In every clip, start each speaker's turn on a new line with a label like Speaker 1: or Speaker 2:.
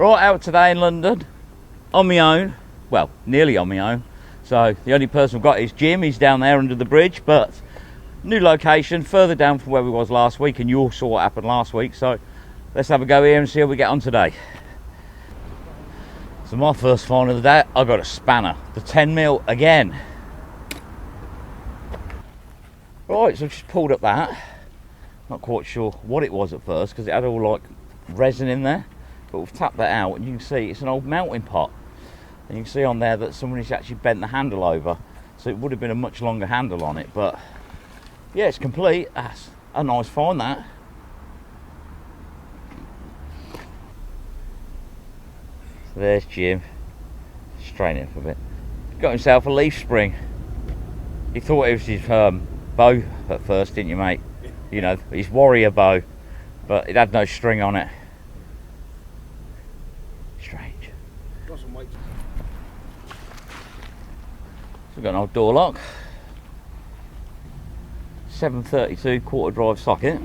Speaker 1: Right, out today in London, on my own, well, nearly on my own. So the only person we've got is Jim, he's down there under the bridge, but new location, further down from where we was last week, and you all saw what happened last week, so let's have a go here and see how we get on today. So my first find of the day, I got a spanner, the 10mm again. Right, so I've just pulled up that. Not quite sure what it was at first, because it had all like resin in there. But we've tapped that out and you can see it's an old melting pot. And you can see on there that somebody's actually bent the handle over. So it would have been a much longer handle on it. But yeah, it's complete. That's a nice find, that. So there's Jim. Straighten it up a bit. Got himself a leaf spring. He thought it was his bow at first, didn't you, mate? You know, his warrior bow. But it had no string on it. Strange. So we've got an old door lock, 732 quarter drive socket,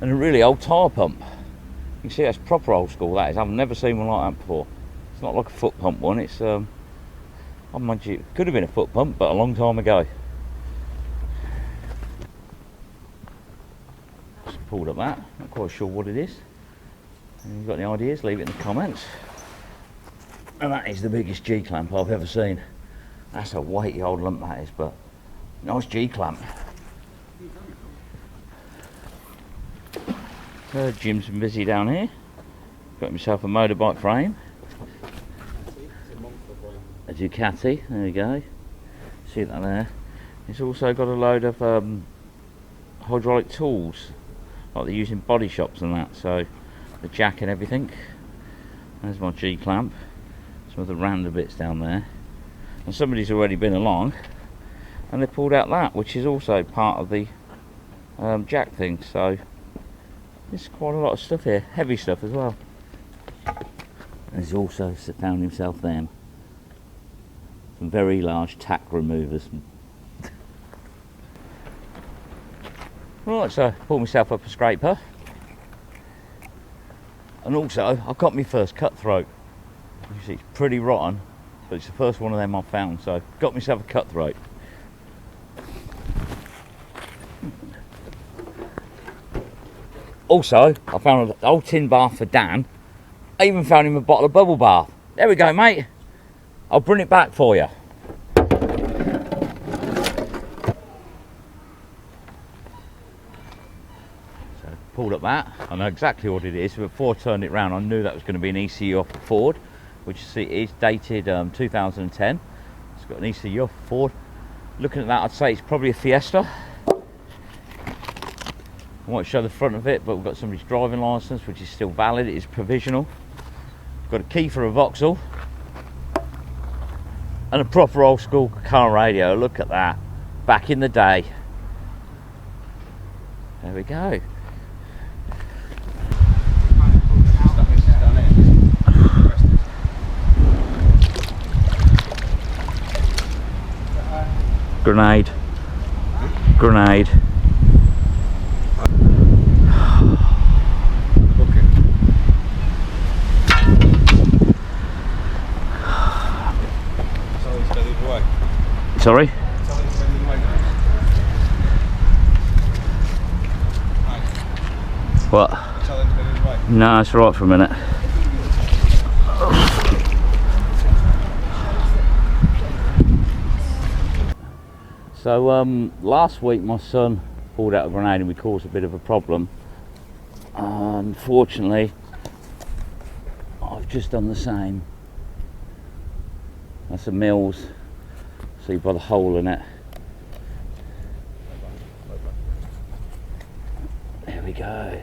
Speaker 1: and a really old tyre pump. You can see that's proper old school, that is. I've never seen one like that before. It's not like a foot pump one, it's I mind you, it could have been a foot pump, but a long time ago. Just pulled up that, not quite sure what it is. If you've got any ideas, leave it in the comments. And that is the biggest G-clamp I've ever seen. That's a weighty old lump, that is, but nice G-clamp. Jim's been busy down here. Got himself a motorbike frame. A Ducati, there we go. See that there. It's also got a load of hydraulic tools, like they use in body shops and that, so the jack and everything. There's my G-clamp. Some of the random bits down there. And somebody's already been along and they pulled out that, which is also part of the jack thing, so there's quite a lot of stuff here, heavy stuff as well. He's also found himself them some very large tack removers. Right, so pulled myself up a scraper. And also, I've got my first cutthroat. You see, it's pretty rotten, but it's the first one of them I've found, so got myself a cutthroat. Also, I found an old tin bath for Dan. I even found him a bottle of bubble bath. There we go, mate. I'll bring it back for you. Pulled up that. I know exactly what it is. Before I turned it round, I knew that was going to be an ECU off the Ford, which is dated 2010. It's got an ECU off the Ford. Looking at that, I'd say it's probably a Fiesta. I won't show the front of it, but we've got somebody's driving licence, which is still valid. It is provisional. Got a key for a Vauxhall and a proper old school car radio. Look at that, back in the day. There we go. Grenade. Grenade. Sorry? What? No, it's right for a minute. So last week my son pulled out a grenade and we caused a bit of a problem. Unfortunately, I've just done the same. That's a Mills. See by the hole in it. There we go.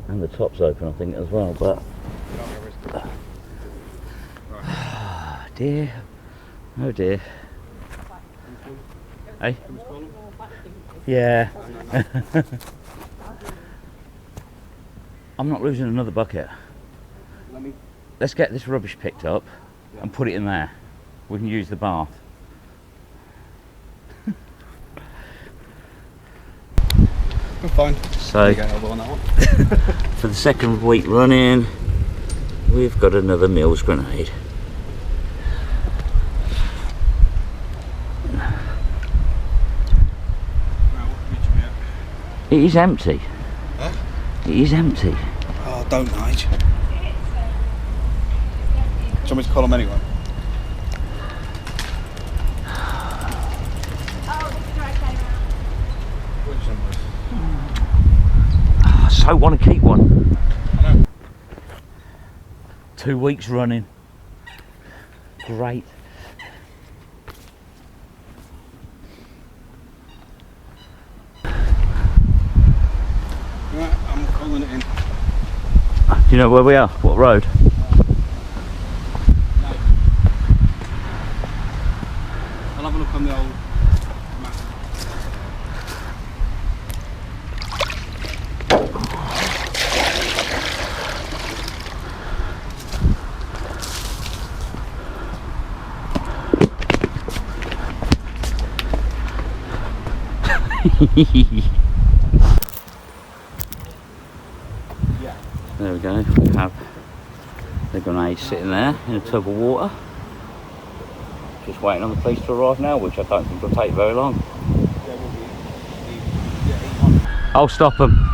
Speaker 1: And the top's open, I think, as well, but dear, oh dear. Hey? Yeah. I'm not losing another bucket. Let's get this rubbish picked up and put it in there. We can use the bath.
Speaker 2: I'm fine.
Speaker 1: So, for the second week running, we've got another Mills grenade. It is empty.
Speaker 2: Huh?
Speaker 1: It is empty.
Speaker 2: Oh, don't, Nige. Do you want me to call them anyway?
Speaker 1: I so want to keep one.
Speaker 2: I know.
Speaker 1: 2 weeks running. Great.
Speaker 2: Right, I'm calling it in.
Speaker 1: Do you know where we are? What road?
Speaker 2: No. I'll have a look on the old map. Yeah.
Speaker 1: There we go. We have the grenade sitting there in a tub of water. Just waiting on the police to arrive now, which I don't think will take very long. I'll stop them.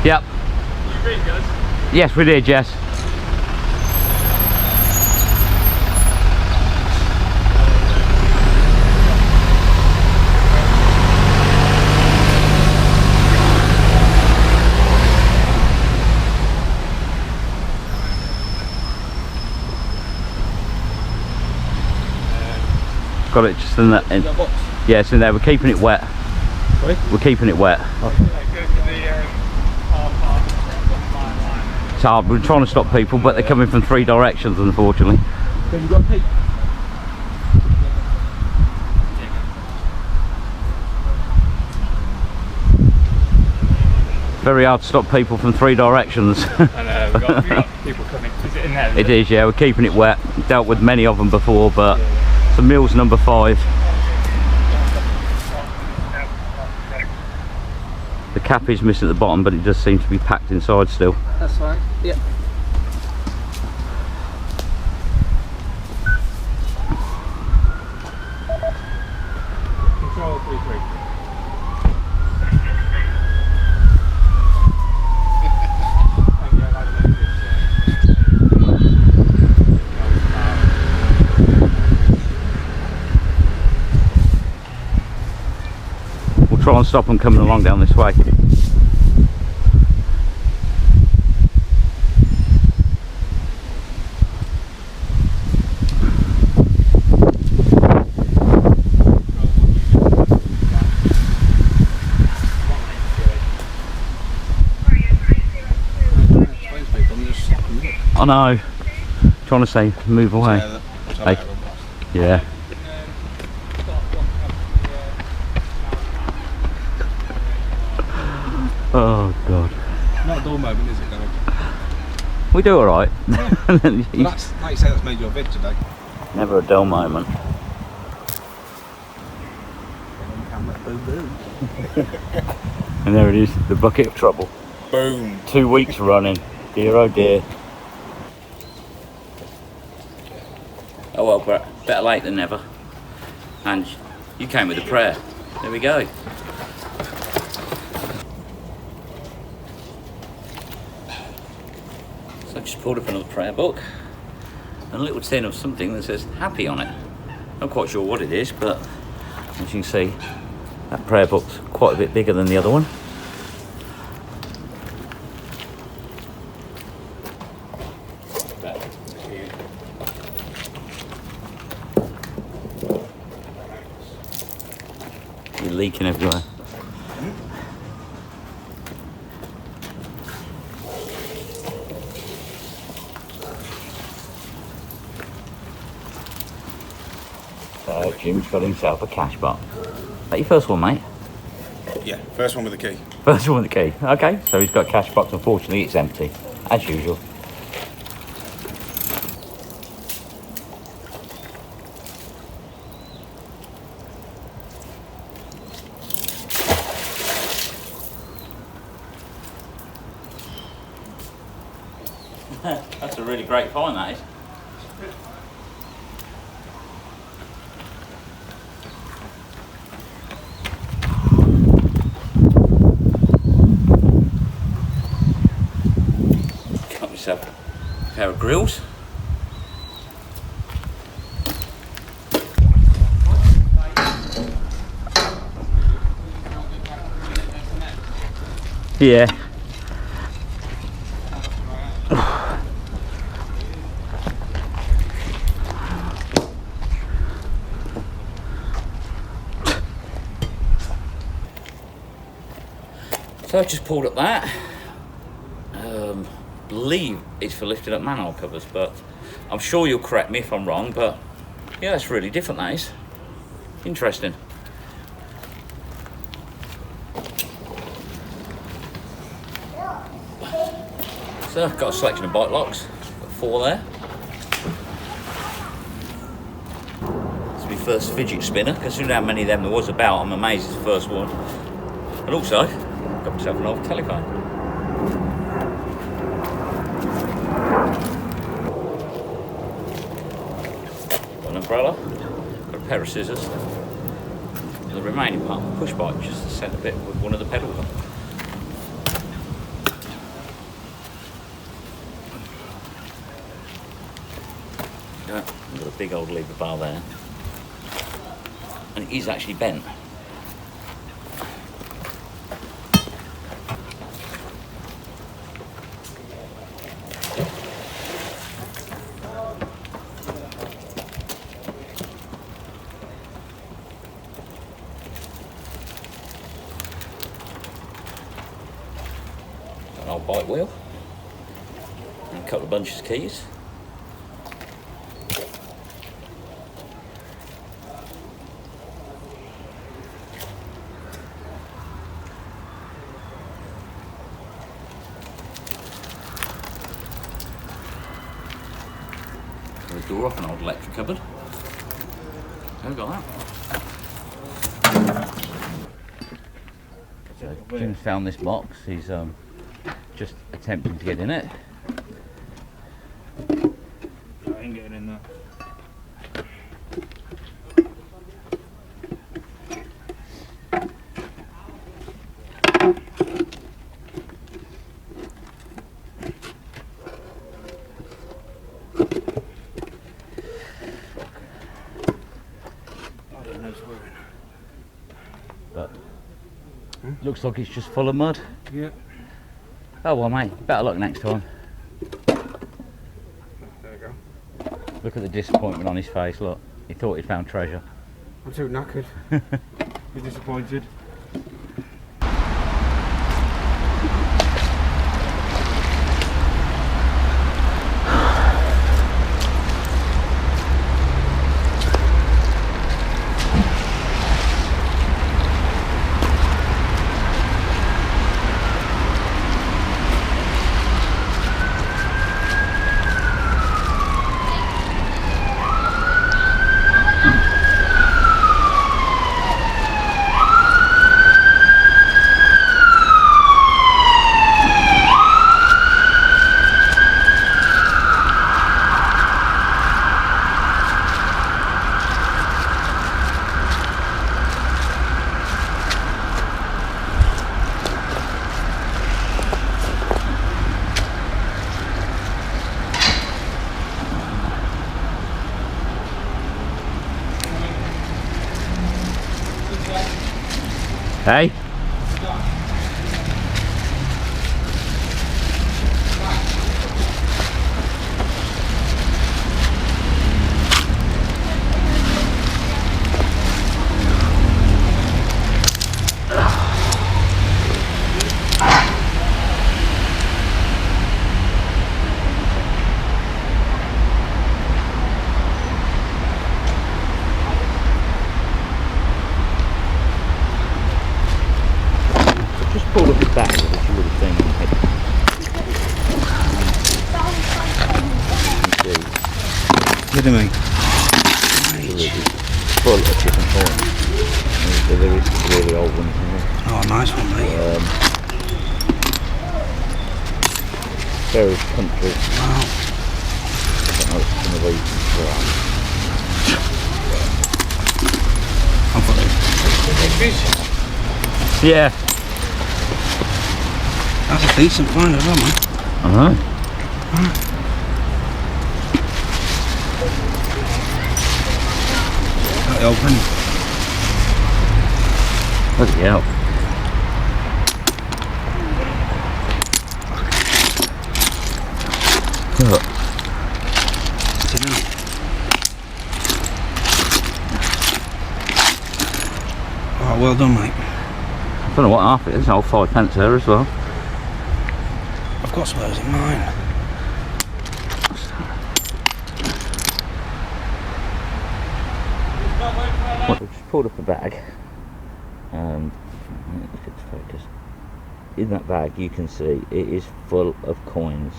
Speaker 1: Yep.
Speaker 3: You read, guys?
Speaker 1: Yes, we did, yes. Got it just in that. Yeah, it's in there. We're keeping it wet.
Speaker 2: Sorry?
Speaker 1: We're keeping it wet. It's hard. We're trying to stop people, but they're coming from 3 directions, unfortunately.
Speaker 2: Then you've got to peek.
Speaker 1: Very hard to stop people from 3 directions.
Speaker 3: I know, we've got people coming. Is it in there?
Speaker 1: It is, yeah. We're keeping it wet. Dealt with many of them before, but it's Mills number 5. The cap is missing at the bottom, but it does seem to be packed inside still.
Speaker 2: That's right. Yeah.
Speaker 3: Control 3-3.
Speaker 1: We'll try and stop them coming along down this way. I know. Trying to say, move away. Hey. Yeah. Oh God.
Speaker 2: Not a dull moment, is it, though?
Speaker 1: We do alright.
Speaker 2: Well, that's, like you say, that's made your vid today.
Speaker 1: Never a dull moment.
Speaker 2: Boom, boom.
Speaker 1: And there it is, the bucket of trouble.
Speaker 2: Boom.
Speaker 1: 2 weeks running. Dear oh dear. Oh well, better late than never. And you came with a prayer. There we go. So I just pulled up another prayer book and a little tin of something that says happy on it. Not quite sure what it is, but as you can see, That prayer book's quite a bit bigger than the other one. You're leaking everywhere. So Jim's got himself a cash box. Is that your first one, mate?
Speaker 2: Yeah, first one with the key.
Speaker 1: First one with the key. Okay, so he's got a cash box. Unfortunately, it's empty, as usual. That's a really great find, that is. Got myself a pair of grills. Yeah. So I just pulled up that. Believe it's for lifting up manhole covers, but I'm sure you'll correct me if I'm wrong. But yeah, that's really different. That is interesting. So I've got a selection of bike locks. Got 4 there. It's my first fidget spinner. Considering how many of them there was about, I'm amazed it's the first one. And also, got myself an old telephone. Got an umbrella, got a pair of scissors, and the remaining part of the push bike, just to set a bit with one of the pedals on. Yeah, I've got a big old lever bar there, and it is actually bent. An old bike wheel and a couple of bunches of keys. The door off an old electric cupboard. I've got that. So Jim's found this box. He's just attempting to get in it.
Speaker 2: I ain't getting in there.
Speaker 1: But looks like it's just full of mud.
Speaker 2: Yeah.
Speaker 1: Oh well, mate, better luck next time.
Speaker 2: There you go.
Speaker 1: Look at the disappointment on his face. Look, he thought he'd found treasure.
Speaker 2: I'm too knackered. You're disappointed.
Speaker 1: Hey? Pull up the back, which you would have seen on the head.
Speaker 4: Kidding me?
Speaker 1: Full of different coins. There is some really old ones in there.
Speaker 4: Oh, nice one, mate.
Speaker 1: Various countries.
Speaker 4: Wow.
Speaker 1: I don't know if some of these
Speaker 4: I'm fucking.
Speaker 1: Yeah.
Speaker 4: That's a decent find as well, man. Got the old penny.
Speaker 1: Bloody hell. Look.
Speaker 4: What's it now? Oh, well done, mate.
Speaker 1: I don't know what half it is. Old 5p there as well.
Speaker 4: I've got some of those in mine.
Speaker 1: We've just pulled up a bag. Look at the focus. In that bag, you can see it is full of coins.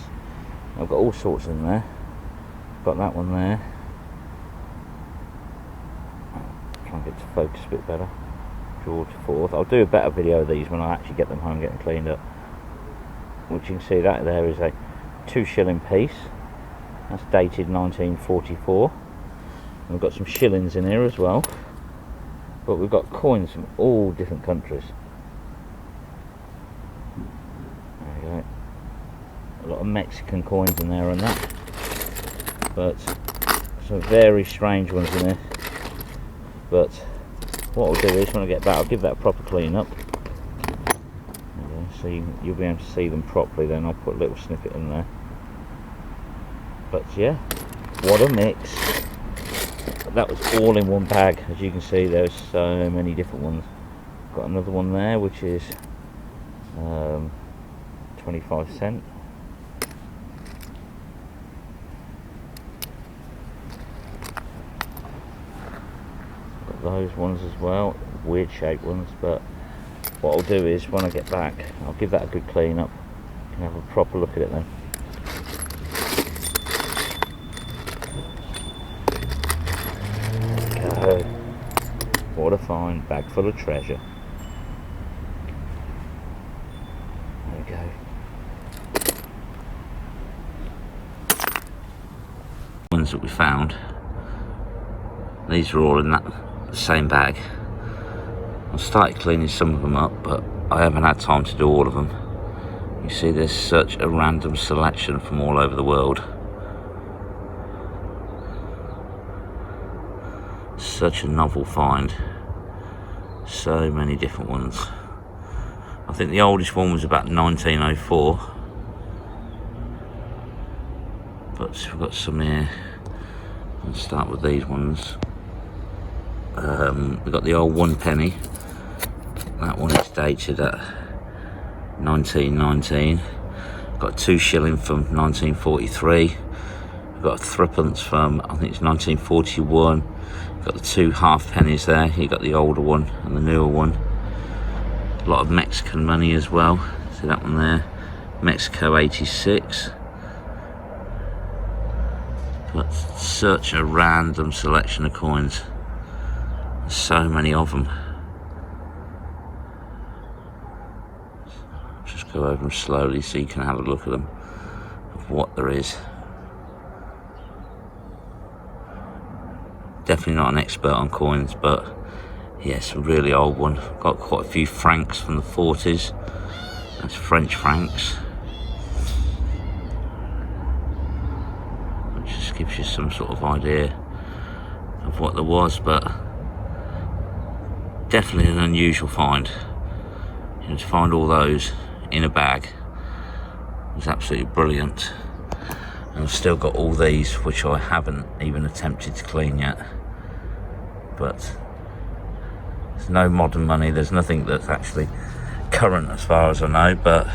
Speaker 1: I've got all sorts in there. Got that one there. Try and get to focus a bit better. George IV. I'll do a better video of these when I actually get them home, getting cleaned up. Which you can see that there is a 2 shilling piece. That's dated 1944. And we've got some shillings in here as well. But we've got coins from all different countries. There you go. A lot of Mexican coins in there and that. But some very strange ones in there. But what I'll do is when I get back, I'll give that a proper clean up. So you'll be able to see them properly then. I'll put a little snippet in there. But yeah, what a mix. That was all in one bag. As you can see, there's so many different ones. Got another one there which is 25 cent. Got those ones as well, weird shaped ones, but what I'll do is when I get back, I'll give that a good clean up. You can have a proper look at it then. There we go. What a find, bag full of treasure. There we go. Ones that we found, these are all in that same bag. I've started cleaning some of them up, but I haven't had time to do all of them. You see there's such a random selection from all over the world. Such a novel find. So many different ones. I think the oldest one was about 1904. But we've got some here. Let's start with these ones. We've got the old 1 penny. That one is dated at 1919. Got a 2 shilling from 1943. We've got a 3p from, I think it's 1941. Got the 2 half-pennies there. You got the older one and the newer one. A lot of Mexican money as well. See that one there? Mexico 86. But such a random selection of coins. So many of them. Just go over them slowly so you can have a look at them, of what there is. Definitely not an expert on coins, but yes, a really old one. Got quite a few francs from the 40s. That's French francs. Which just gives you some sort of idea of what there was, but definitely an unusual find. And to find all those in a bag was absolutely brilliant. And I've still got all these which I haven't even attempted to clean yet. But there's no modern money, there's nothing that's actually current as far as I know, but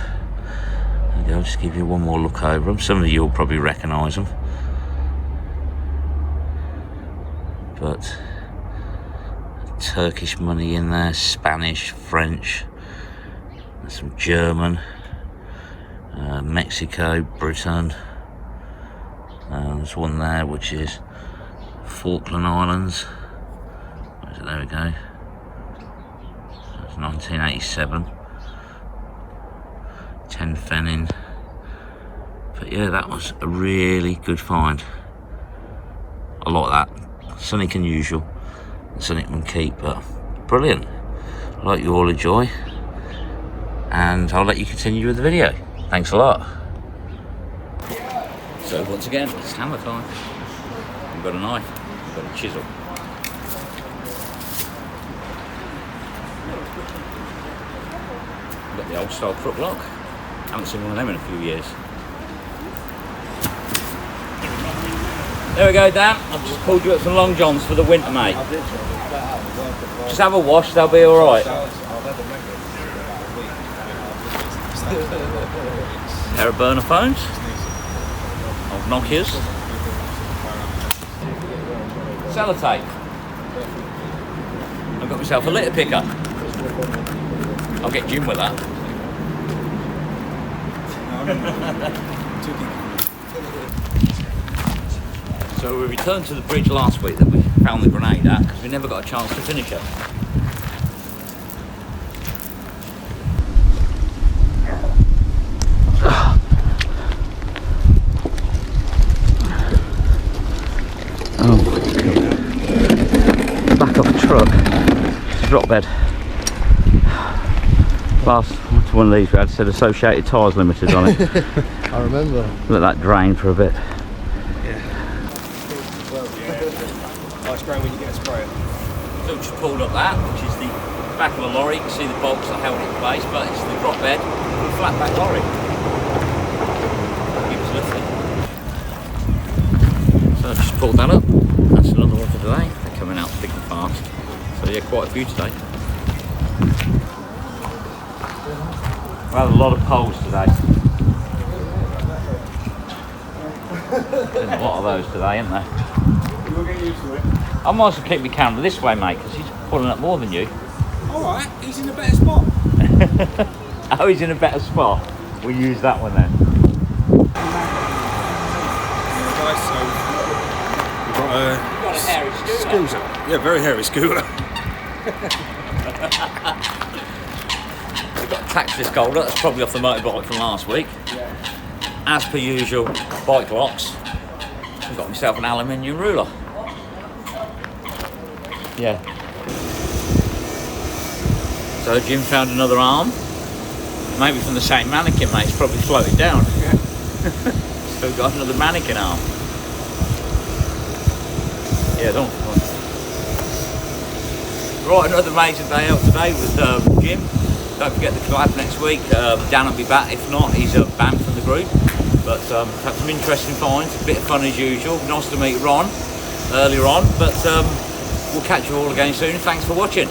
Speaker 1: I'll just give you one more look over them. Some of you will probably recognise them, but Turkish money in there, Spanish, French, there's some German, Mexico, Britain, there's one there which is Falkland Islands. There we go, that's 1987, 10 Fennin. But yeah, that was a really good find. I like that. Something unusual, something we can keep, but brilliant. I hope you all enjoy, and I'll let you continue with the video. Thanks a lot. So once again, it's hammer time. We've got a knife, we've got a chisel. We've got the old style crook lock. Haven't seen one of them in a few years. There we go, Dan. I've just pulled you up some long johns for the winter, mate. Just have a wash, they'll be alright. Pair of burner phones. Old Nokias. Sellotape. I've got myself a litter picker. I'll get Jim with that. So we returned to the bridge last week that we found the grenade at, because we never got a chance to finish it. Oh, back off a truck. It's a drop bed. Last one of these we had said Associated Tyres Limited on it.
Speaker 2: I remember.
Speaker 1: Let that drain for a bit.
Speaker 2: Nice spray when you get a sprayer.
Speaker 1: So we just pulled up that, which is the back of a lorry. You can see the bolts that held it in place, but it's the drop bed with a flat back lorry. It was lovely. So I just pulled that up. That's another one for today. They're coming out thick and fast. So yeah, quite a few today. We had a lot of poles today. There's a lot of those today, isn't there?
Speaker 2: You'll get used to it.
Speaker 1: I might as well keep my camera this way, mate, because he's pulling up more than you.
Speaker 2: Alright, he's in a better spot.
Speaker 1: Oh, he's in a better spot. We'll use that one then.
Speaker 2: Guys, so we've got
Speaker 1: You've got a hairy scooter.
Speaker 2: Yeah, very hairy scooter.
Speaker 1: We've got a tax disc holder. That's probably off the motorbike from last week. As per usual, bike locks. I've got myself an aluminium ruler. Yeah. So Jim found another arm. Maybe from the same mannequin, mate. It's probably floated down.
Speaker 2: Yeah.
Speaker 1: Still got another mannequin arm. Yeah, don't. Right, another amazing day out today with Jim. Don't forget the collab next week. Dan will be back. If not, he's banned from the group. But had some interesting finds, a bit of fun as usual. Nice to meet Ron earlier on, but we'll catch you all again soon. Thanks for watching.